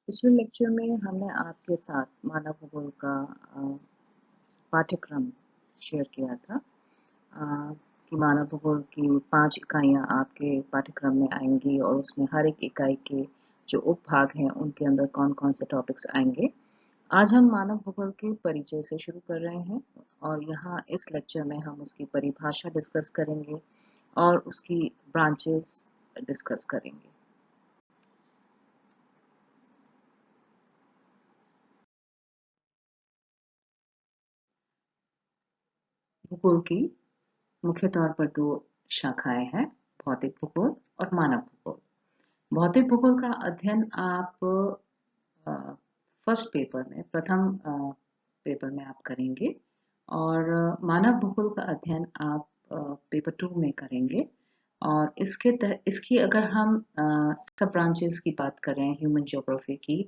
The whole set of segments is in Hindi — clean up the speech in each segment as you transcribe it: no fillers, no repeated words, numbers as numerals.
पिछले लेक्चर में हमने आपके साथ मानव भूगोल का पाठ्यक्रम शेयर किया था कि मानव भूगोल की 5 इकाइयाँ आपके पाठ्यक्रम में आएंगी और उसमें हर एक इकाई के जो उपभाग हैं उनके अंदर कौन कौन से टॉपिक्स आएंगे। आज हम मानव भूगोल के परिचय से शुरू कर रहे हैं और यहाँ इस लेक्चर में हम उसकी परिभाषा डिस्कस करेंगे और उसकी ब्रांचेस डिस्कस करेंगे। भूगोल की मुख्य तौर पर 2 शाखाएं हैं, भौतिक भूगोल और मानव भूगोल। भौतिक भूगोल का अध्ययन आप फर्स्ट पेपर में पेपर में आप करेंगे और मानव भूगोल का अध्ययन आप पेपर 2 में करेंगे। और इसकी अगर हम सब ब्रांचेस की बात करें ह्यूमन ज्योग्राफी की,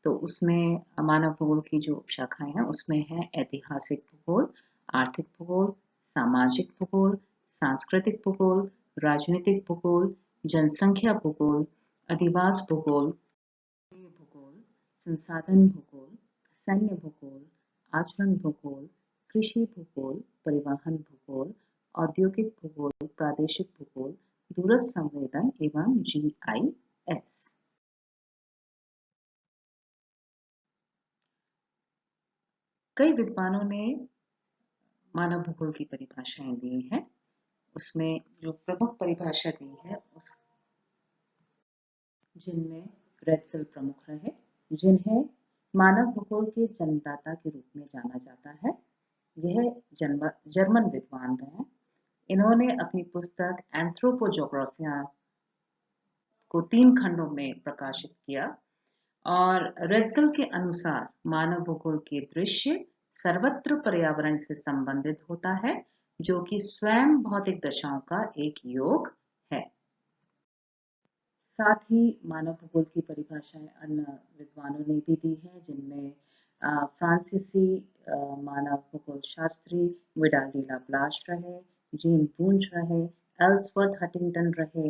तो उसमें मानव भूगोल की जो शाखाएं हैं उसमें है ऐतिहासिक भूगोल, आर्थिक भूगोल, सामाजिक भूगोल, सांस्कृतिक भूगोल, राजनीतिक भूगोल, जनसंख्या भूगोल, अधिवास भूगोल, भूगोल, संसाधन भूगोल, सैन्य भूगोल, आचरण भूगोल, कृषि भूगोल, परिवहन भूगोल, औद्योगिक भूगोल, प्रादेशिक भूगोल, दूरस्थ संवेदन एवं GIS। कई विद्वानों ने मानव भूगोल की परिभाषाएं दी हैं। उसमें जो प्रमुख परिभाषा दी है जिनमें रेत्सल प्रमुख रहे, जिन्हें मानव भूगोल के जन्मदाता के रूप में जाना जाता है। यह जर्मन विद्वान रहे। इन्होंने अपनी पुस्तक एंथ्रोपोजोग्राफिया को 3 खंडों में प्रकाशित किया और रेत्सल के अनुसार मानव भूगोल के दृश्य सर्वत्र पर्यावरण से संबंधित होता है, जो कि स्वयं भौतिक दशाओं का एक योग है। साथ ही मानव भूगोल की परिभाषाएं अन्य विद्वानों ने भी दी है, जिनमें फ्रांसीसी मानव भूगोल शास्त्री विडाल डी लाप्लाश रहे, जीन बूंज रहे, एल्सवर्थ हटिंगटन रहे,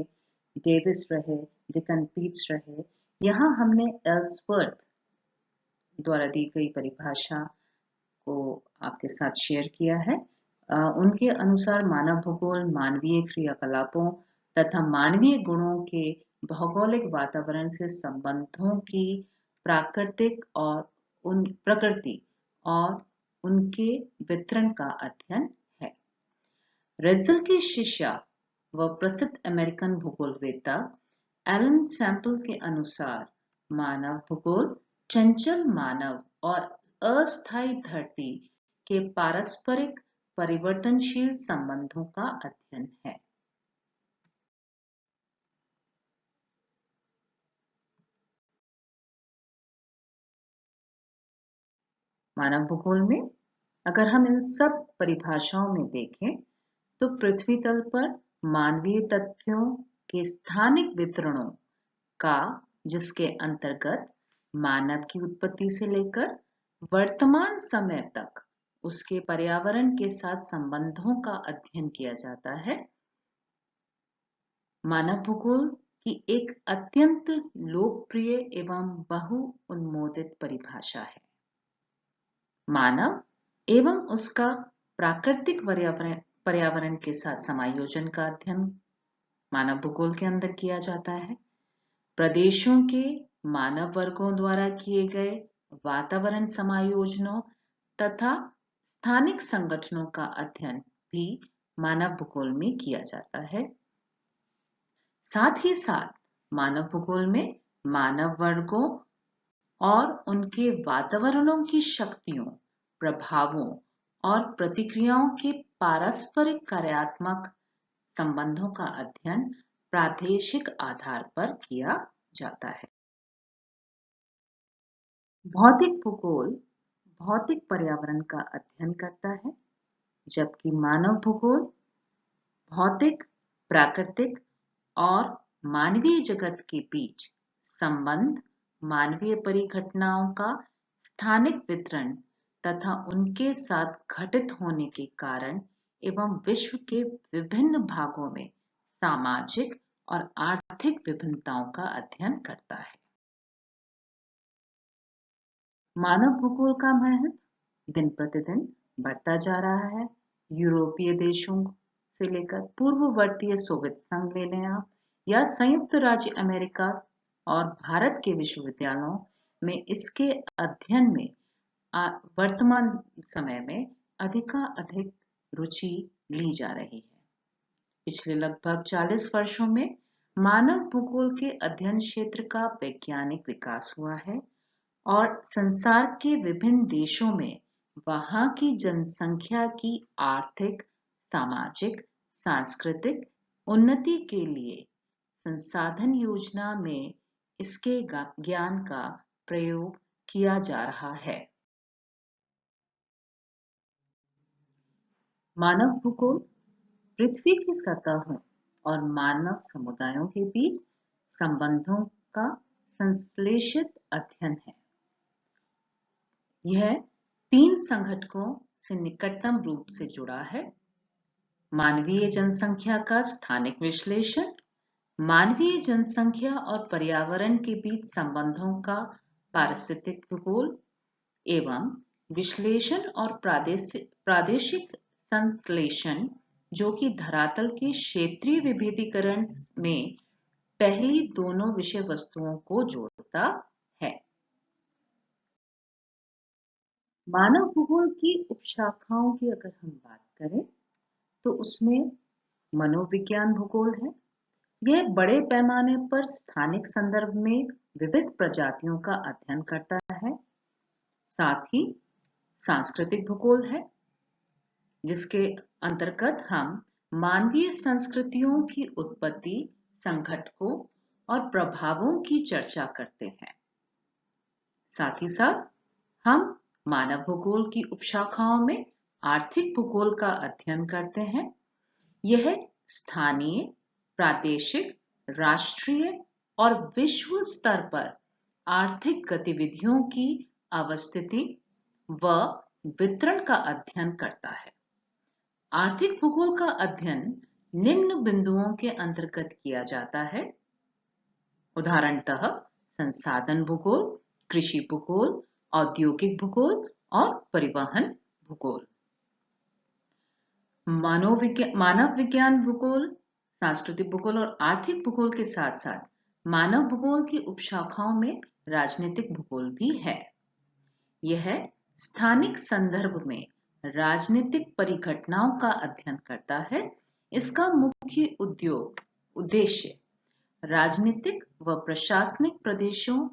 डेविस रहे, डिकन पीट्स रहे। यहाँ हमने एल्सवर्थ द्वारा दी गई परिभाषा को आपके साथ शेयर किया है। उनके अनुसार मानव भूगोल मानवीय क्रियाकलापों तथा मानवीय गुणों के भौगोलिक वातावरण से संबंधों की प्राकृतिक और प्रकृति और उनके वितरण का अध्ययन है। रेत्सल के शिष्य व प्रसिद्ध अमेरिकन भूगोलवेत्ता एलन सैंपल के अनुसार मानव भूगोल चंचल मानव और अस्थायी धरती के पारस्परिक परिवर्तनशील संबंधों का अध्ययन है। मानव भूगोल में अगर हम इन सब परिभाषाओं में देखें तो पृथ्वी तल पर मानवीय तथ्यों के स्थानिक वितरणों का, जिसके अंतर्गत मानव की उत्पत्ति से लेकर वर्तमान समय तक उसके पर्यावरण के साथ संबंधों का अध्ययन किया जाता है, मानव भूगोल की एक अत्यंत लोकप्रिय एवं बहु-उन्मोदित परिभाषा है। मानव एवं उसका प्राकृतिक पर्यावरण के साथ समायोजन का अध्ययन मानव भूगोल के अंदर किया जाता है। प्रदेशों के मानव वर्गों द्वारा किए गए वातावरण समायोजनों तथा स्थानिक संगठनों का अध्ययन भी मानव भूगोल में किया जाता है। साथ ही साथ मानव भूगोल में मानव वर्गों और उनके वातावरणों की शक्तियों, प्रभावों और प्रतिक्रियाओं के पारस्परिक कार्यात्मक संबंधों का अध्ययन प्रादेशिक आधार पर किया जाता है। भौतिक भूगोल भौतिक पर्यावरण का अध्ययन करता है, जबकि मानव भूगोल भौतिक, प्राकृतिक और मानवीय जगत के बीच संबंध, मानवीय परिघटनाओं का स्थानिक वितरण तथा उनके साथ घटित होने के कारण एवं विश्व के विभिन्न भागों में सामाजिक और आर्थिक विभिन्नताओं का अध्ययन करता है। मानव भूगोल का महत्व दिन प्रतिदिन बढ़ता जा रहा है। यूरोपीय देशों से लेकर पूर्ववर्तीय सोवियत संघ ले लें आप, या संयुक्त राज्य अमेरिका और भारत के विश्वविद्यालयों में इसके अध्ययन में वर्तमान समय में अधिकाधिक रुचि ली जा रही है। पिछले लगभग 40 वर्षों में मानव भूगोल के अध्ययन क्षेत्र का वैज्ञानिक विकास हुआ है और संसार के विभिन्न देशों में वहां की जनसंख्या की आर्थिक, सामाजिक, सांस्कृतिक उन्नति के लिए संसाधन योजना में इसके ज्ञान का प्रयोग किया जा रहा है। मानव भूगोल पृथ्वी की सतहों और मानव समुदायों के बीच संबंधों का संश्लेषित अध्ययन है। यह 3 संघटकों से निकटतम रूप से जुड़ा है। मानवीय जनसंख्या का स्थानिक विश्लेषण, मानवीय जनसंख्या और पर्यावरण के बीच संबंधों का पारिस्थितिक भूगोल एवं विश्लेषण और प्रादेशिक संश्लेषण, जो कि धरातल के क्षेत्रीय विभेदीकरण में पहली दोनों विषय वस्तुओं को जोड़ता है। मानव भूगोल की उपशाखाओं की अगर हम बात करें तो उसमें मनोविज्ञान भूगोल है। यह बड़े पैमाने पर स्थानिक संदर्भ में विविध प्रजातियों का अध्ययन करता है। साथ ही सांस्कृतिक भूगोल है, जिसके अंतर्गत हम मानवीय संस्कृतियों की उत्पत्ति, संघटकों और प्रभावों की चर्चा करते हैं। साथ ही साथ हम मानव भूगोल की उपशाखाओं में आर्थिक भूगोल का अध्ययन करते हैं। यह स्थानीय, प्रादेशिक, राष्ट्रीय और विश्व स्तर पर आर्थिक गतिविधियों की अवस्थिति व वितरण का अध्ययन करता है। आर्थिक भूगोल का अध्ययन निम्न बिंदुओं के अंतर्गत किया जाता है। उदाहरणतः संसाधन भूगोल, कृषि भूगोल, औद्योगिक भूगोल और परिवहन भूगोल। मानव विज्ञान भूगोल, सांस्कृतिक भूगोल और आर्थिक भूगोल के साथ साथ मानव भूगोल की उपशाखाओं में राजनीतिक भूगोल भी है। यह स्थानिक संदर्भ में राजनीतिक परिघटनाओं का अध्ययन करता है। इसका मुख्य उद्देश्य राजनीतिक व प्रशासनिक प्रदेशों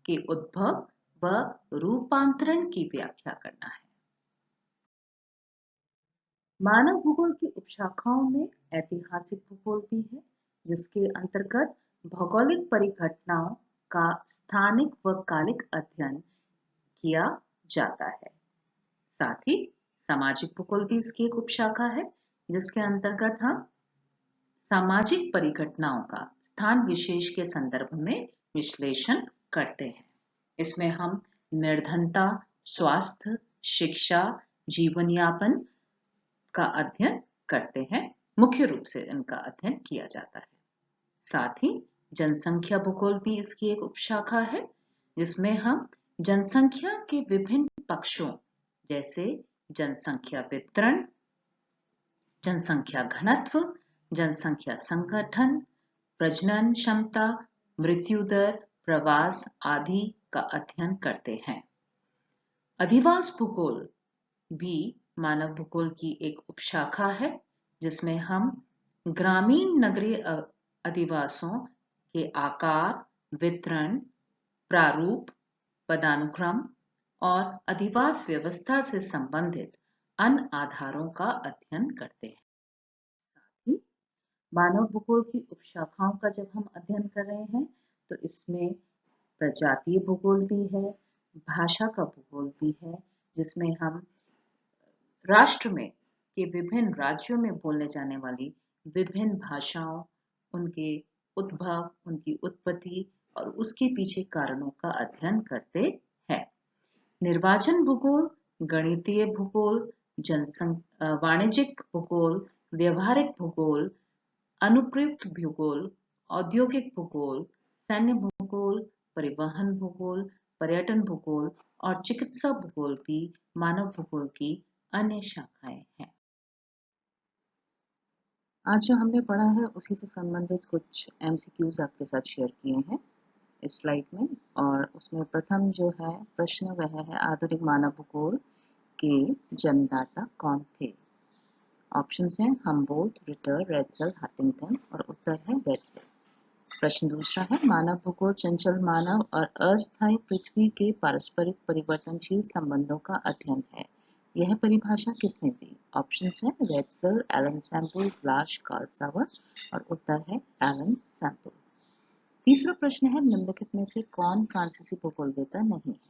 के उद्भव व रूपांतरण की व्याख्या करना है। मानव भूगोल की उपशाखाओं में ऐतिहासिक भूगोल भी है, जिसके अंतर्गत भौगोलिक परिघटनाओं का स्थानिक व कालिक अध्ययन किया जाता है। साथ ही सामाजिक भूगोल भी इसकी एक उपशाखा है, जिसके अंतर्गत हम सामाजिक परिघटनाओं का स्थान विशेष के संदर्भ में विश्लेषण करते हैं। इसमें हम निर्धनता, स्वास्थ्य, शिक्षा, जीवन यापन का अध्ययन करते हैं। मुख्य रूप से इनका अध्ययन किया जाता है। साथ ही जनसंख्या भूगोल भी इसकी एक उपशाखा है, जिसमें हम जनसंख्या के विभिन्न पक्षों जैसे जनसंख्या वितरण, जनसंख्या घनत्व, जनसंख्या संगठन, प्रजनन क्षमता, मृत्यु दर, प्रवास आदि का अध्ययन करते हैं। अधिवास भूगोल भी मानव भूगोल की एक उपशाखा है, जिसमें हम ग्रामीण नगरीय अधिवासों के आकार, वितरण, प्रारूप, पदानुक्रम और अधिवास व्यवस्था से संबंधित अन्य आधारों का अध्ययन करते हैं। साथ ही मानव भूगोल की उपशाखाओं का जब हम अध्ययन कर रहे हैं तो इसमें प्रजातीय भूगोल भी है, भाषा का भूगोल भी है, जिसमें हम राष्ट्र में के विभिन्न राज्यों में बोलने जाने वाली विभिन्न भाषाओं, उनके उद्भव, उनकी उत्पत्ति और उसके पीछे कारणों का अध्ययन करते हैं। निर्वाचन भूगोल, गणितीय भूगोल, वाणिज्यिक भूगोल, व्यवहारिक भूगोल, अनुप्रयुक्त भूगोल, औद्योगिक भूगोल, सैन्य भूगोल, परिवहन भूगोल, पर्यटन भूगोल और चिकित्सा भूगोल भी मानव भूगोल की अन्य शाखाएं हैं। आज जो हमने पढ़ा है उसी से संबंधित कुछ एमसीक्यूज आपके साथ शेयर किए हैं इस स्लाइड में। और उसमें प्रथम जो है प्रश्न वह है आधुनिक मानव भूगोल के जन्मदाता कौन थे। ऑप्शंस हैं हम्बोल्ट, रिटर, रेड्सल, हंटिंगटन और उत्तर है रेड्सल। प्रश्न दूसरा है मानव भूगोल चंचल मानव और अस्थायी पृथ्वी के पारस्परिक परिवर्तनशील संबंधों का अध्ययन है। यह परिभाषा किसने दी। ऑप्शंस हैं रेड्सल, एलन सैम्पल, ब्लाश, कार्ल सावर और उत्तर है एलन सैम्पल। तीसरा प्रश्न है निम्नलिखित में से कौन फ्रांसीसी भूगोलवेत्ता नहीं है।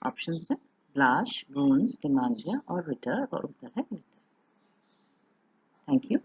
ऑप्शंस हैं ब्लाश, ब्रून्स, डिमांजिया और रिटर और उत्तर है रिटर। Thank you.